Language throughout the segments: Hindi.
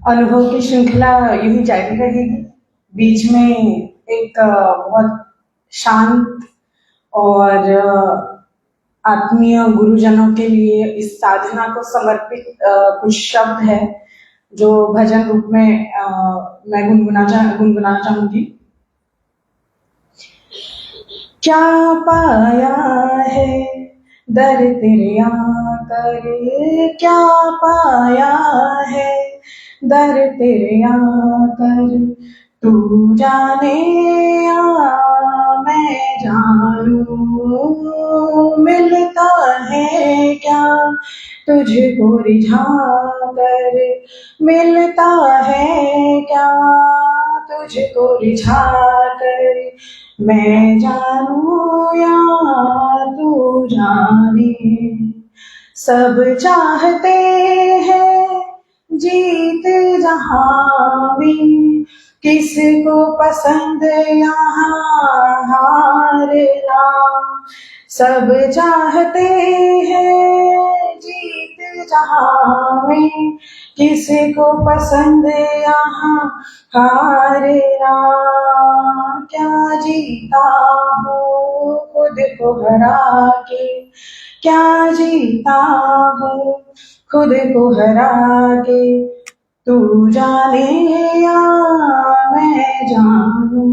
अनुभव की श्रृंखला यूं ही जारी रहेगी। बीच में एक बहुत शांत और आत्मीय गुरुजनों के लिए इस साधना को समर्पित कुछ शब्द है जो भजन रूप में मैं गुनगुनाना चाहूंगी। क्या पाया है दर तेरे आकर, क्या पाया है दर तेरे आकर, तू जाने या मैं जानू, मिलता है क्या तुझको रिझा कर, मिलता है क्या तुझको रिझा कर, मैं जानू या तू जाने। सब चाहते हैं जीत जहां भी, किसको पसंद यहाँ हारना। सब चाहते हैं जीत जहां में, किसको पसंद यहाँ हारना। क्या जीता हूँ खुद को हरा के, क्या जीता हूँ खुद को हरा के, तू जाने या मैं जानू।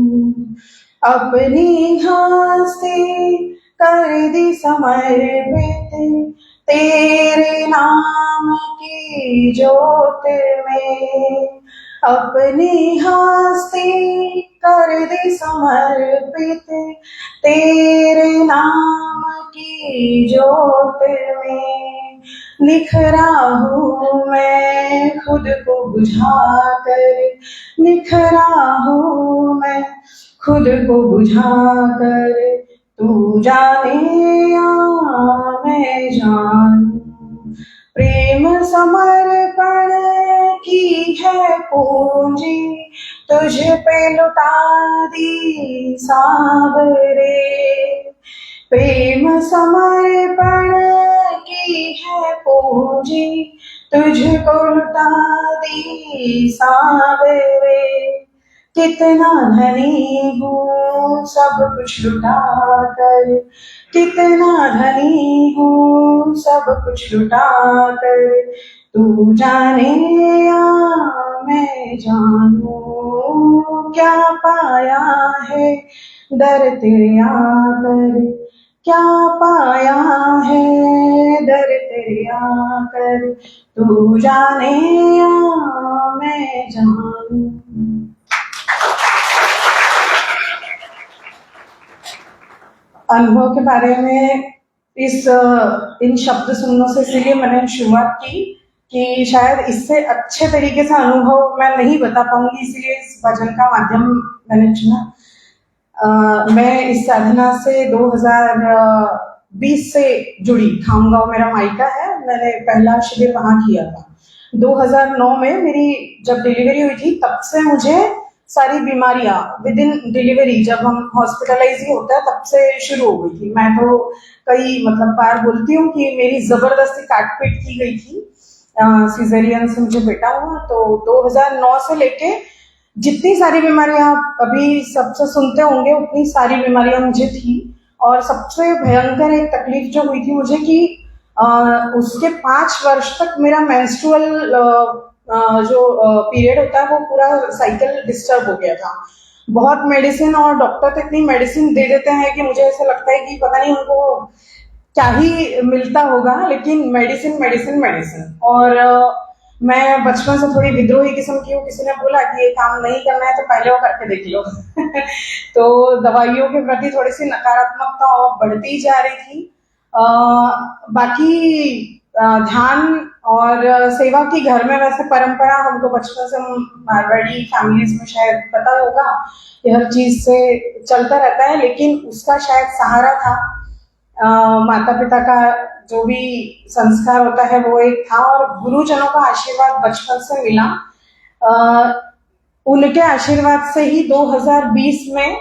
अपनी हस्ती कर दी समर्पित तेरे नाम की जोत में, अपनी हस्ती कर दी समर्पित तेरे नाम की जोत में। निखरा हूँ मैं खुद को बुझा कर, निखरा हूँ मैं खुद को बुझा कर, तू जाने या मैं जानू। प्रेम समर्पण की है पूंजी, तुझ पे लुटा दी सावरे। प्रेम समर्पण की है पूंजी, तुझको लुटा दी सावरे। कितना धनी हूँ सब कुछ लुटा कर, कितना धनी हूँ सब कुछ लुटा कर, तू जाने या मैं जानू। क्या पाया है दर तेरे आकर, क्या पाया है दर तेरे आकर, तू जाने या मैं जानू। अनुभव के बारे में इन शब्द सुनने से इसलिए मैंने शुरुआत की कि शायद इससे अच्छे तरीके से अनुभव मैं नहीं बता पाऊंगी, इसलिए इस भजन का माध्यम मैंने चुना। मैं इस साधना से 2020 से जुड़ी। खामगांव मेरा मायका है, मैंने पहला शिविर वहां किया था। 2009 में मेरी जब डिलीवरी हुई थी, तब से मुझे सारी बीमारियां विद इन डिलीवरी, जब हम हॉस्पिटलाइज ही होता है तब से शुरू हो गई थी। मैं तो कई बार बोलती हूँ कि मेरी जबरदस्ती काट पीट की गई थी। सीजरियन से मुझे बेटा हुआ, तो 2009 से लेके जितनी सारी बीमारियां आप अभी सबसे सुनते होंगे उतनी सारी बीमारियां मुझे थी। और सबसे भयंकर एक तकलीफ जो हुई थी मुझे कि उसके 5 वर्ष तक मेरा मेंस्ट्रुअल जो पीरियड होता है वो पूरा साइकिल डिस्टर्ब हो गया था। बहुत मेडिसिन, और डॉक्टर तो इतनी मेडिसिन दे देते हैं कि मुझे ऐसा लगता है कि पता नहीं उनको क्या ही मिलता होगा, लेकिन मेडिसिन मेडिसिन मेडिसिन। और मैं बचपन से थोड़ी विद्रोही किस्म की हूँ। किसी ने बोला कि ये काम नहीं करना है तो पहले वो करके देख लो। तो दवाइयों के प्रति थोड़ी सी नकारात्मकता बढ़ती जा रही थी। बाकी ध्यान और सेवा की घर में वैसे परंपरा हमको बचपन से, मारवाड़ी फैमिलीज में शायद पता होगा, ये हर चीज से चलता रहता है। लेकिन उसका शायद सहारा था माता पिता का जो भी संस्कार होता है वो एक था, और गुरुजनों का आशीर्वाद बचपन से मिला। उनके आशीर्वाद से ही 2020 में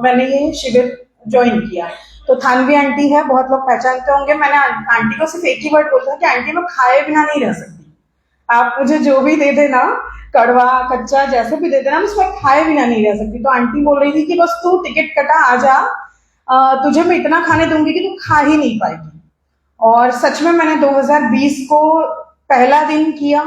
मैंने ये शिविर ज्वाइन किया। तो थानवी आंटी है, बहुत लोग पहचानते होंगे। मैंने आंटी को सिर्फ एक ही वर्ड बोलता कि आंटी मैं खाए बिना नहीं रह सकती। आप मुझे जो भी दे देना, कड़वा कच्चा जैसे भी दे देना, मैं उसको खाए बिना नहीं रह सकती। तो आंटी बोल रही थी कि बस तू टिकट कटा आ जा, तुझे मैं इतना खाने दूंगी कि तू खा ही नहीं पाएगी। और सच में मैंने 2020 को पहला दिन किया,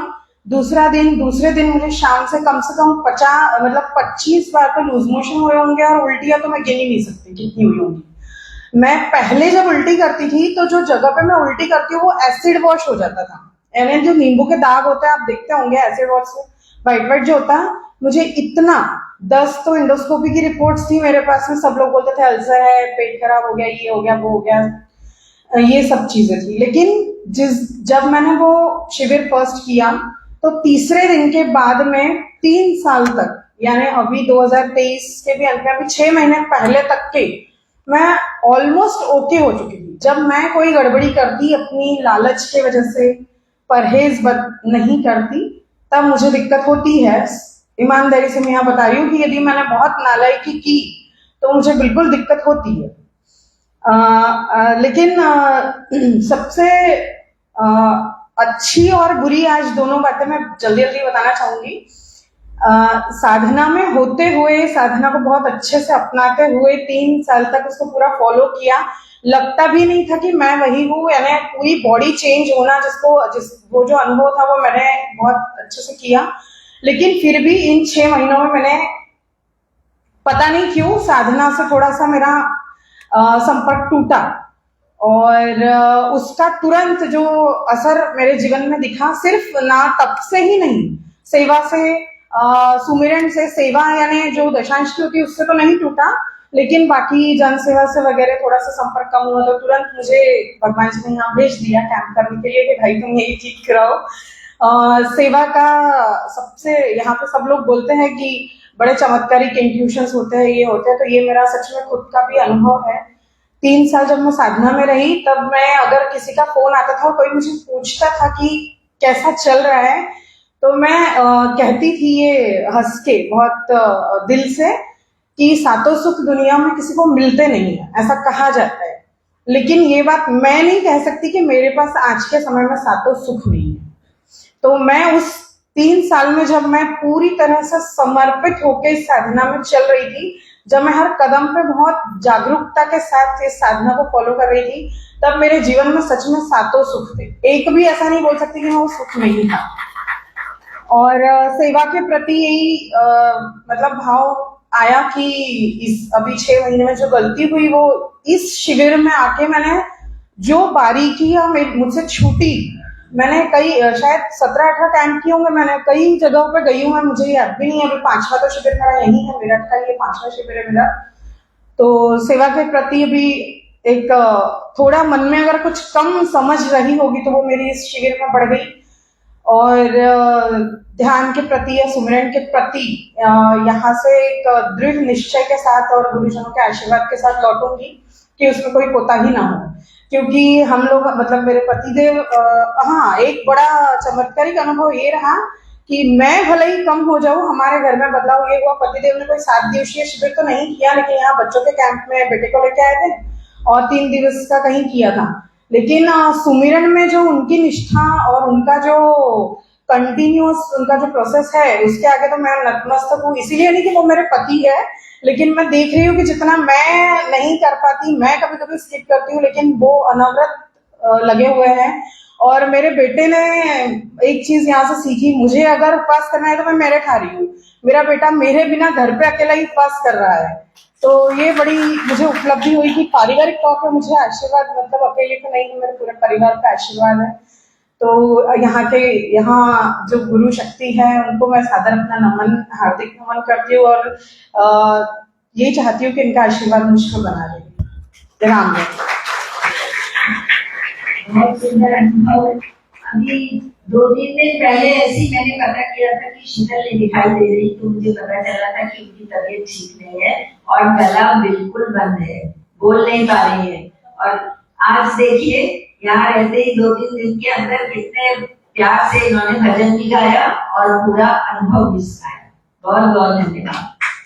दूसरे दिन मुझे शाम से कम 50 मतलब 25 बार तो लूज मोशन हुए होंगे, और उल्टियां तो मैं गिन ही नहीं सकती कितनी हुई होंगी। मैं पहले जब उल्टी करती थी तो जो जगह पे मैं उल्टी करती हूँ वो एसिड वॉश हो जाता था, यानी जो नींबू के दाग होते हैं आप देखते होंगे एसिड वॉश से व्हाइट व्हाइट जो होता है, मुझे इतना 10 तो इंडोस्कोपी की रिपोर्ट्स थी मेरे पास में, सब लोग बोलते थे अल्सर है, पेट खराब हो गया, ये हो गया, वो हो गया, ये सब चीजें थी। लेकिन जब मैंने वो शिविर फर्स्ट किया तो तीसरे दिन के बाद में 3 साल तक, यानी अभी 2023 के भी अंत में, अभी 6 महीने पहले तक के मैं ऑलमोस्ट ओके हो चुकी थी। जब मैं कोई गड़बड़ी करती अपनी लालच के वजह से, परहेज नहीं करती, तब मुझे दिक्कत होती है। ईमानदारी से मैं यहाँ बता रही हूँ कि यदि मैंने बहुत नालायकी की तो मुझे बिल्कुल दिक्कत होती है। लेकिन सबसे अच्छी और बुरी आज दोनों बातें मैं जल्दी जल्दी बताना चाहूंगी। साधना में होते हुए, साधना को बहुत अच्छे से अपनाते हुए 3 साल तक उसको पूरा फॉलो किया, लगता भी नहीं था कि मैं वही हूँ, यानी पूरी बॉडी चेंज होना वो जो अनुभव था वो मैंने बहुत अच्छे से किया। लेकिन फिर भी इन 6 महीनों में मैंने पता नहीं क्यों साधना से थोड़ा सा मेरा संपर्क टूटा, और उसका तुरंत जो असर मेरे जीवन में दिखा, सिर्फ ना तप से ही नहीं, सेवा से, सुमिरन से, सेवा यानी जो दशांश की होती है उससे तो नहीं टूटा, लेकिन बाकी जन सेवा से वगैरह थोड़ा सा संपर्क कम हुआ, तो तुरंत मुझे भगवान जी ने यहाँ भेज दिया कैंप करने के लिए कि भाई तुम यही ठीक कराओ। सेवा का सबसे, यहाँ पे सब लोग बोलते हैं कि बड़े चमत्कारिक इंट्यूशंस होते हैं, ये होते हैं, तो ये मेरा सच में खुद का भी अनुभव है। 3 साल जब मैं साधना में रही, तब मैं, अगर किसी का फोन आता था, कोई मुझे पूछता था कि कैसा चल रहा है, तो मैं कहती थी ये हंस के बहुत दिल से कि सातों सुख दुनिया में किसी को मिलते नहीं है, ऐसा कहा जाता है। लेकिन ये बात मैं नहीं कह सकती कि मेरे पास आज के समय में सातों सुख नहीं है। तो मैं उस 3 साल में जब मैं पूरी तरह से समर्पित होकर इस साधना में चल रही थी, जब मैं हर कदम पे बहुत जागरूकता के साथ इस साधना को फॉलो कर रही थी, तब मेरे जीवन में सच में सातों सुख थे। एक भी ऐसा नहीं बोल सकती कि मैं वो सुख नहीं था। और सेवा के प्रति यही मतलब भाव आया कि इस अभी 6 महीने में जो गलती हुई, वो इस शिविर में आके मैंने जो बारीकियां मुझसे छूटी, मैंने कई शायद 17-18 कैंप किए होंगे, मैंने कई जगहों पे गई हूँ, मुझे याद भी नहीं है। अभी 5वां तो शिविर मेरा यही है, मेरठ का ये 5वां शिविर है मेरा। तो सेवा के प्रति भी एक थोड़ा मन में अगर कुछ कम समझ रही होगी तो वो मेरी इस शिविर में बढ़ गई। और ध्यान के प्रति या सुमिरन के प्रति यहाँ से एक दृढ़ निश्चय के साथ और गुरुजनों के आशीर्वाद के साथ लौटूंगी कि उसमें कोई कोताही ना हो। क्योंकि हम लोग, मतलब मेरे पतिदेव, हाँ, एक बड़ा चमत्कारिक अनुभव ये रहा कि मैं भले ही कम हो जाऊं, हमारे घर में बदलाव ये हुआ, पतिदेव ने कोई 7 दिवसीय शिविर तो नहीं किया, लेकिन यहाँ बच्चों के कैंप में बेटे को लेके आए थे और 3 दिवस का कहीं किया था। लेकिन सुमिरन में जो उनकी निष्ठा और उनका जो कंटिन्यूअस उनका जो प्रोसेस है, उसके आगे तो मैं नतमस्तक हूँ। इसीलिए नहीं कि वो मेरे पति है, लेकिन मैं देख रही हूँ कि जितना मैं नहीं कर पाती, मैं कभी कभी स्किप करती हूँ, लेकिन वो अनवरत लगे हुए हैं। और मेरे बेटे ने एक चीज यहाँ से सीखी, मुझे अगर उपवास करना है तो मैं मेरे खा रही हूँ, मेरा बेटा मेरे बिना घर पे अकेला ही उपवास कर रहा है। तो ये बड़ी मुझे उपलब्धि हुई कि पारिवारिक तौर पर मुझे आशीर्वाद, मतलब अकेले तो नहीं, मेरे पूरे परिवार का आशीर्वाद है। तो यहाँ जो गुरु शक्ति है उनको मैं सादर अपना नमन, हार्दिक नमन करती हूँ, और यही चाहती हूँ कि इनका आशीर्वाद मुझको बना रहे। राम बहुत सुंदर अनुभव। अभी 2-3 दिन पहले ऐसी मैंने पता किया था कि शीतल ने दिखाई दे रही, तो मुझे पता चला था कि उनकी तबीयत ठीक नहीं है और गला बिल्कुल बंद है, बोल नहीं पा रही है। और आज देखिए यहाँ रहते ही 2-3 दिन के अंदर कितने प्यार से इन्होंने भजन भी गाया और पूरा अनुभव भी सुनाया। बहुत बहुत धन्यवाद।